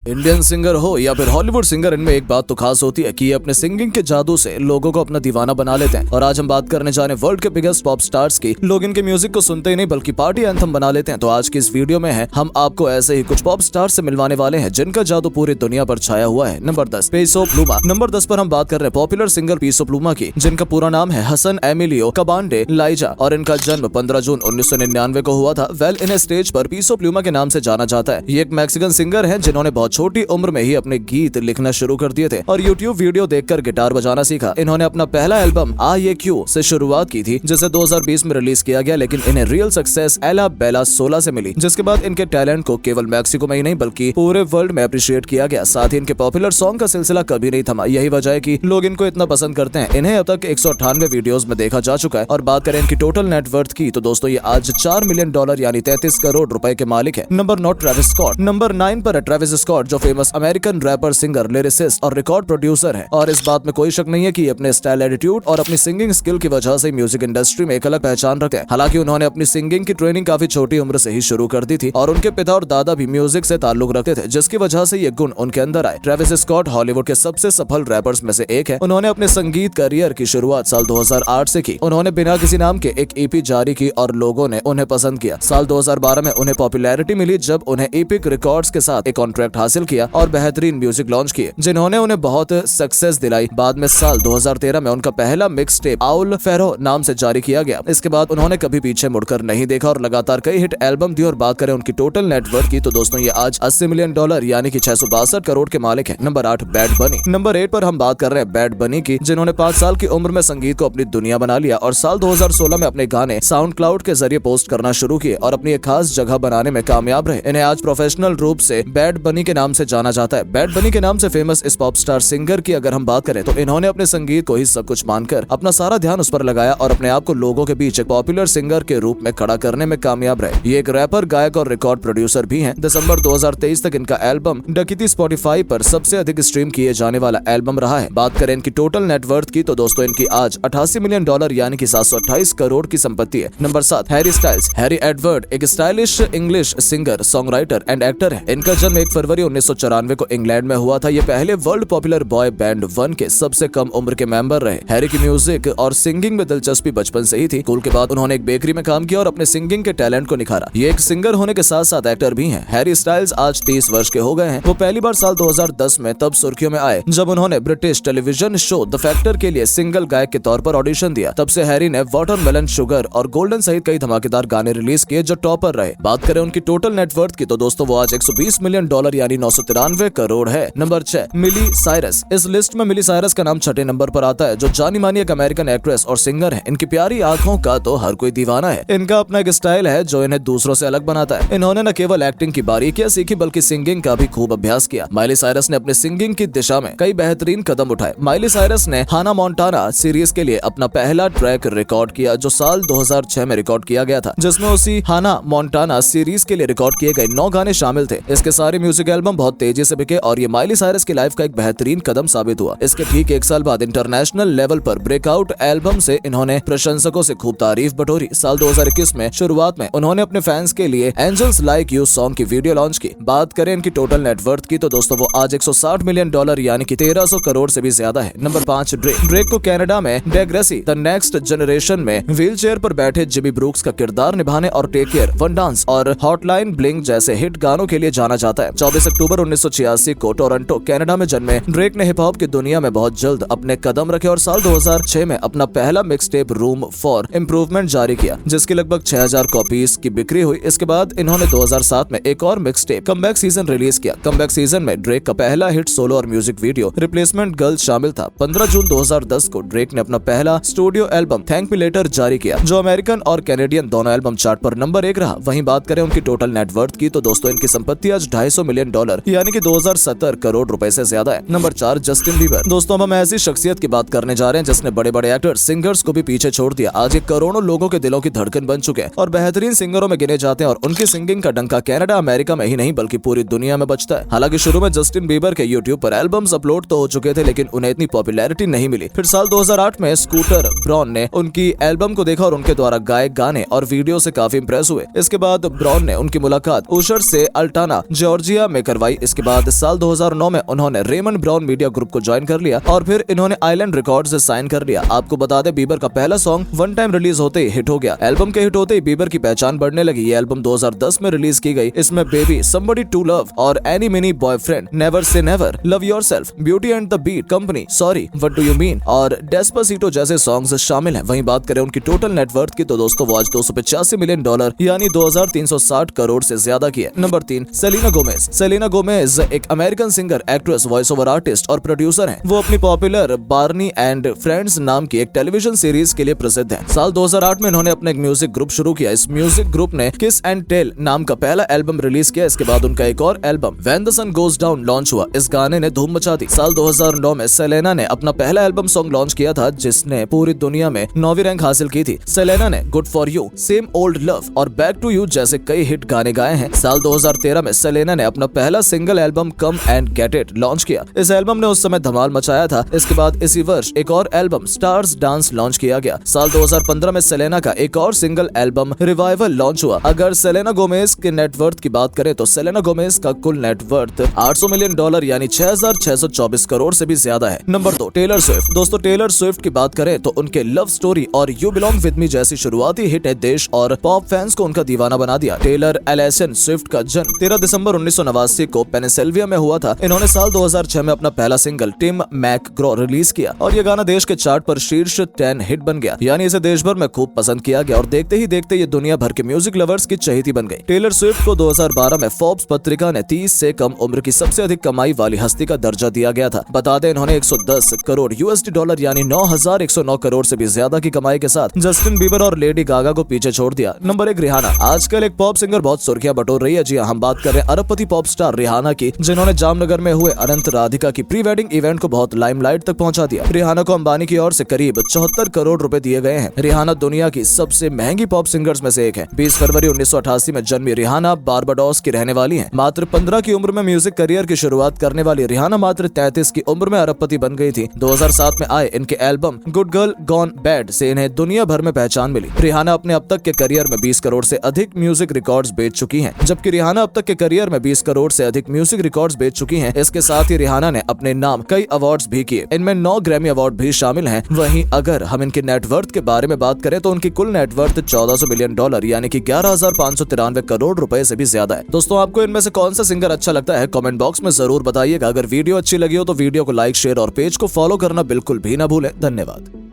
Indian singer हो या फिर हॉलीवुड सिंगर, इनमें एक बात तो खास होती है कि ये अपने सिंगिंग के जादू से लोगों को अपना दीवाना बना लेते हैं। और आज हम बात करने जा रहे हैं वर्ल्ड के बिगेस्ट पॉप स्टार्स की। लोग इनके म्यूजिक को सुनते ही नहीं बल्कि पार्टी एंथम बना लेते हैं। तो आज की इस वीडियो में हम आपको ऐसे ही कुछ पॉप स्टार से मिलवाने वाले हैं जिनका जादू पूरी दुनिया पर छाया हुआ है। नंबर 10, पीसो प्लूमा। नंबर 10 पर हम बात कर रहे हैं पॉपुलर सिंगर पीसो प्लूमा की, जिनका पूरा नाम है हसन एमिलियो कबांडे लाइजा और इनका जन्म 15 जून 1999 को हुआ था। इन्हें स्टेज पर पीसो प्लूमा के नाम से जाना जाता है। ये एक मैक्सिकन सिंगर है जिन्होंने बहुत छोटी उम्र में अपने गीत लिखना शुरू कर दिए थे और YouTube वीडियो देखकर गिटार बजाना सीखा। इन्होंने अपना पहला एल्बम AYQ से शुरुआत की थी, जिसे 2020 में रिलीज किया गया, लेकिन इन्हें रियल सक्सेस एला बेला 16 से मिली, जिसके बाद इनके टैलेंट को केवल मैक्सिको में ही नहीं बल्कि पूरे वर्ल्ड में अप्रिशिएट किया गया। साथ ही इनके पॉपुलर सॉन्ग का सिलसिला कभी नहीं थमा। यही वजह है कि लोग इनको इतना पसंद करते हैं। इन्हें अब तक 198 वीडियोस में देखा जा चुका है। और बात करें इनकी टोटल नेटवर्थ की तो दोस्तों ये आज $4 मिलियन यानी 33 करोड़ रुपए के मालिक है। Number 9, Travis Scott. नंबर 9 पर है ट्रेविस स्कॉट, जो famous American wrapper, singer, lyricist और रिकॉर्ड प्रोड्यूसर है। और इस बात में कोई शक नहीं है कि अपने स्टाइल, एटीट्यूड और अपनी सिंगिंग स्किल की वजह से म्यूजिक इंडस्ट्री में एक अलग पहचान रखते हैं। हालांकि उन्होंने अपनी सिंगिंग की ट्रेनिंग काफी छोटी उम्र से ही शुरू कर दी थी और उनके पिता और दादा भी म्यूजिक से ताल्लुक रखते थे, जिसकी वजह से ये गुण उनके अंदर आए। ट्रेविस स्कॉट हॉलीवुड के सबसे सफल रैपर्स में से एक है। उन्होंने अपने संगीत करियर की शुरुआत साल 2008 से की। उन्होंने बिना किसी नाम के एक EP जारी की और लोगों ने उन्हें पसंद किया। साल 2012 में उन्हें पॉपुलैरिटी मिली जब उन्हें एपिक रिकॉर्ड्स के साथ एक कॉन्ट्रैक्ट हासिल किया और बेहतरीन म्यूजिक लॉन्च किए, जिन्होंने उन्हें बहुत सक्सेस दिलाई। बाद में साल 2013 में उनका पहला मिक्स टेप आउल फेरो नाम से जारी किया गया। इसके बाद उन्होंने कभी पीछे मुड़कर नहीं देखा और लगातार कई हिट एल्बम दी। और बात करें उनकी टोटल नेटवर्थ की तो दोस्तों ये आज $80 मिलियन यानी कि 662 करोड़ के मालिक है। नंबर 8, बैड बनी। नंबर 8 पर हम बात कर रहे हैं बैड बनी की, जिन्होंने 5 साल की उम्र में संगीत को अपनी दुनिया बना लिया और साल 2016 में अपने गाने साउंड क्लाउड के जरिए पोस्ट करना शुरू किए और अपनी एक खास जगह बनाने में कामयाब रहे। इन्हें आज प्रोफेशनल रूप से बैड बनी के नाम से जाना जाता है। बैड बनी के नाम से फेमस इस पॉप स्टार सिंगर की अगर हम बात करें तो इन्होंने अपने संगीत को ही सब कुछ मानकर अपना सारा ध्यान उस पर लगाया और अपने आप को लोगों के बीच एक पॉपुलर सिंगर के रूप में खड़ा करने में कामयाब रहे। ये एक रैपर, गायक और रिकॉर्ड प्रोड्यूसर भी हैं। दिसंबर 2023 तक इनका एल्बम डकिती स्पॉटिफाई पर सबसे अधिक स्ट्रीम किए जाने वाला एल्बम रहा है। बात करें इनकी टोटल नेटवर्थ की तो दोस्तों इनकी आज $88 मिलियन यानी कि 728 करोड़ की संपत्ति है। Number 7, Harry Styles. Harry Edward एक stylish English singer, song writer and actor है। इनका जन्म 1 फरवरी 1994 को इंग्लैंड में हुआ था। ये पहले वर्ल्ड पॉपुलर बॉय बैंड 1 के सबसे कम उम्र के मेंबर रहे। हैरी की म्यूजिक और सिंगिंग में दिलचस्पी बचपन से ही थी। स्कूल के बाद उन्होंने एक बेकरी में काम किया और अपने सिंगिंग के टैलेंट को निखारा। ये एक सिंगर होने के साथ साथ एक्टर भी हैं। हैरी स्टाइल्स आज 30 वर्ष के हो गए हैं। वो पहली बार साल 2010 में तब सुर्खियों में आए जब उन्होंने British television show the factor के लिए सिंगल गायक के तौर पर ऑडिशन दिया। तब से हैरी ने वाटरमेलन शुगर और गोल्डन सहित कई धमाकेदार गाने रिलीज किए जो टॉपर रहे। बात करें उनकी टोटल नेटवर्थ की तो दोस्तों वो आज $120 मिलियन यानी 993 करोड़ है। नंबर 6, मिली साइरस। इस लिस्ट में मिली साइरस का नाम 6ठे नंबर पर आता है, जो जानी मानी एक अमेरिकन एक्ट्रेस और सिंगर है। इनकी प्यारी आंखों का तो हर कोई दीवाना है। इनका अपना एक स्टाइल है जो इन्हें दूसरों से अलग बनाता है। इन्होंने न केवल एक्टिंग की बारीकियां सीखी बल्कि सिंगिंग का भी खूब अभ्यास किया। माइली साइरस ने अपने सिंगिंग की दिशा में कई बेहतरीन कदम उठाए। माइली साइरस ने हाना मोंटाना सीरीज के लिए अपना पहला ट्रैक रिकॉर्ड किया जो साल 2006 में रिकॉर्ड किया गया था, जिसमें उसी हाना मोंटाना सीरीज के लिए रिकॉर्ड किए गए 9 गाने शामिल थे। इसके सारे म्यूजिक एल्बम बहुत तेजी से बिके और ये माइली साइरस की लाइफ का एक बेहतरीन कदम साबित हुआ। इसके ठीक 1 साल बाद इंटरनेशनल लेवल पर ब्रेकआउट एल्बम से इन्होंने प्रशंसकों से खूब तारीफ बटोरी। साल 2021 में शुरुआत में उन्होंने अपने फैंस के लिए एंजल्स लाइक यू सॉन्ग की वीडियो लॉन्च की। बात करें इनकी टोटल नेटवर्थ की तो दोस्तों वो आज $160 मिलियन यानी कि 1300 करोड़ से भी ज्यादा है। Number 5, Drake. ड्रेक को कनाडा में डेग्रेसी द नेक्स्ट जनरेशन में व्हील चेयर पर बैठे जिमी ब्रूक्स का किरदार निभाने और टेक केयर, वन डांस और हॉटलाइन ब्लिंग जैसे हिट गानों के लिए जाना जाता है। 24 अक्टूबर 1986 को टोरंटो कनाडा में जन्मे ड्रेक ने हिप हॉप की दुनिया में बहुत जल्द अपने कदम रखे और साल 2006 में अपना पहला mix tape room for improvement जारी किया, जिसकी लगभग 6000 कॉपीज की बिक्री हुई। इसके बाद इन्होंने 2007 में एक और mix tape comeback season release किया। कमबैक सीजन में ड्रेक का पहला हिट सोलो और म्यूजिक वीडियो रिप्लेसमेंट गर्ल शामिल था। 15 जून 2010 को ड्रेक ने अपना पहला studio album thank me later जारी किया, जो अमेरिकन और कैनेडियन दोनों एल्बम चार्ट पर नंबर 1 रहा। वहीं बात करें उनकी टोटल नेटवर्थ की तो दोस्तों इनकी संपत्ति आज $250 मिलियन यानी कि 2070 करोड़ रुपए से ज्यादा है। Number 4, Justin Bieber. दोस्तों हम ऐसी शख्सियत की बात करने जा रहे हैं जिसने बड़े बड़े एक्टर, सिंगर्स को भी पीछे छोड़ दिया। आज ये करोड़ों लोगों के दिलों की धड़कन बन चुके हैं और बेहतरीन सिंगरों में गिने जाते हैं और उनकी सिंगिंग का डंका कनाडा, अमेरिका में ही नहीं बल्कि पूरी दुनिया में बजता है। हालांकि शुरू में जस्टिन बीबर के YouTube पर एल्बम्स अपलोड तो हो चुके थे लेकिन उन्हें इतनी पॉपुलैरिटी नहीं मिली। फिर साल 2008 में स्कूटर ब्रॉन ने उनकी एल्बम को देखा और उनके द्वारा गाए गाने और वीडियो से काफी इंप्रेस हुए। इसके बाद ब्रॉन ने उनकी मुलाकात उशर से अल्टाना जॉर्जिया में करवाई। इसके बाद साल 2009 में उन्होंने रेमंड ब्राउन मीडिया ग्रुप को ज्वाइन कर लिया और फिर इन्होंने आइलैंड रिकॉर्ड्स से साइन कर लिया। आपको बता दें बीबर का पहला सॉन्ग वन टाइम रिलीज होते ही हिट हो गया। एल्बम के हिट होते ही बीबर की पहचान बढ़ने लगी। ये एल्बम 2010 में रिलीज की गई। इसमें बेबी, समबडी टू लव और eenie meenie boyfriend, never say never, love yourself, beauty and the beat, company, sorry, what do you mean और डेस्पासिटो जैसे सॉन्ग्स शामिल हैं। वहीं बात करें उनकी टोटल नेटवर्थ की तो दोस्तों वो आज $285 मिलियन यानी 2360 करोड़ से ज्यादा की है। Number 3, Selena Gomez. Selena Gomez एक American singer, actress, voice over artist और प्रोड्यूसर हैं। वो अपनी पॉपुलर बार्नी एंड फ्रेंड्स नाम की एक टेलीविजन सीरीज के लिए प्रसिद्ध है। साल 2008 में इन्होंने अपना एक म्यूजिक ग्रुप शुरू किया। इस म्यूजिक ग्रुप ने किस एंड टेल नाम का पहला एल्बम रिलीज किया। इसके बाद उनका एक और album when the sun goes down launch हुआ। इस गाने ने धूम मचा दी। साल 2009 में सेलेना ने अपना पहला एल्बम सॉन्ग लॉन्च किया था जिसने पूरी दुनिया में 9वीं रैंक हासिल की थी। सेलेना ने good for you, same old love और बैक टू यू जैसे कई हिट गाने गाए हैं। साल 2013 में सेलेना ने अपना पहला single album come and get it launch किया। इस एल्बम ने उस समय धमाल मचाया था। इसके बाद इसी वर्ष एक और एल्बम स्टार्स डांस लॉन्च किया गया। साल 2015 में सेलेना का एक और सिंगल एल्बम रिवाइवल लॉन्च हुआ। अगर सेलेना गोमेज के नेटवर्थ की बात करें तो सेलेना गोमेज का कुल नेटवर्थ $800 मिलियन यानी 6624 करोड़ से भी ज्यादा है। Number 2, Taylor Swift. दोस्तों टेलर स्विफ्ट की बात करें तो उनके लव स्टोरी और यू बिलोंग विद मी जैसी शुरुआती हिट है देश और पॉप फैंस को उनका दीवाना बना दिया। टेलर एलेसन स्विफ्ट का जन्म 13 दिसंबर 1989 को पेनिसिल्विया में हुआ था। इन्होंने साल 2006 में अपना पहला सिंगल टिम मैक ग्रो रिलीज किया और ये गाना देश के चार्ट पर शीर्ष 10 हिट बन गया, यानी इसे देश भर में खूब पसंद किया गया और देखते ही देखते ये दुनिया भर के म्यूजिक लवर्स की चहेती बन गई। टेलर स्विफ्ट को 2012 में फोर्ब्स पत्रिका ने 30 से कम उम्र की सबसे अधिक कमाई वाली हस्ती का दर्जा दिया गया था। बता दें इन्होंने 110 करोड़ USD यानी 9109 करोड़ से भी ज्यादा की कमाई के साथ जस्टिन बीबर और लेडी गागा को पीछे छोड़ दिया। Number 1, Rihanna. आजकल एक पॉप सिंगर बहुत सुर्खियां बटोर रही है। जी हम बात कर रहे हैं अरबपति पॉप स्टार रिहाना की, जिन्होंने जामनगर में हुए अनंत राधिका की प्री वेडिंग इवेंट को बहुत लाइमलाइट तक पहुंचा दिया। रिहाना को अंबानी की ओर से करीब 74 करोड़ रुपए दिए गए हैं। रिहाना दुनिया की सबसे महंगी पॉप सिंगर्स में से एक है। 20 फरवरी 1988 में जन्मी रिहाना बारबाडोस की रहने वाली है। मात्र 15 की उम्र में म्यूजिक करियर की शुरुआत करने वाली रिहाना मात्र 33 की उम्र में अरबपति बन गई थी। 2007 में आए इनके album good girl gone bad से इन्हें दुनिया भर में पहचान मिली। रिहाना अपने अब तक के करियर में 20 करोड़ से अधिक म्यूजिक रिकॉर्ड्स बेच चुकी हैं, जबकि रिहाना अब तक के करियर में 20 करोड़ से अधिक म्यूजिक रिकॉर्ड्स बेच चुकी हैं। इसके साथ ही रिहाना ने अपने नाम कई अवार्ड्स भी किए, इनमें 9 ग्रैमी अवार्ड भी शामिल हैं। वहीं अगर हम इनके नेटवर्थ के बारे में बात करें तो उनकी कुल नेटवर्थ $1400 मिलियन यानी कि 11,593 करोड़ रुपए से भी ज्यादा है। दोस्तों आपको इनमें से कौन सा सिंगर अच्छा लगता है कमेंट बॉक्स में जरूर बताइएगा। अगर वीडियो अच्छी लगी हो तो वीडियो को लाइक, शेयर और पेज को फॉलो करना बिल्कुल भी ना भूलें। धन्यवाद।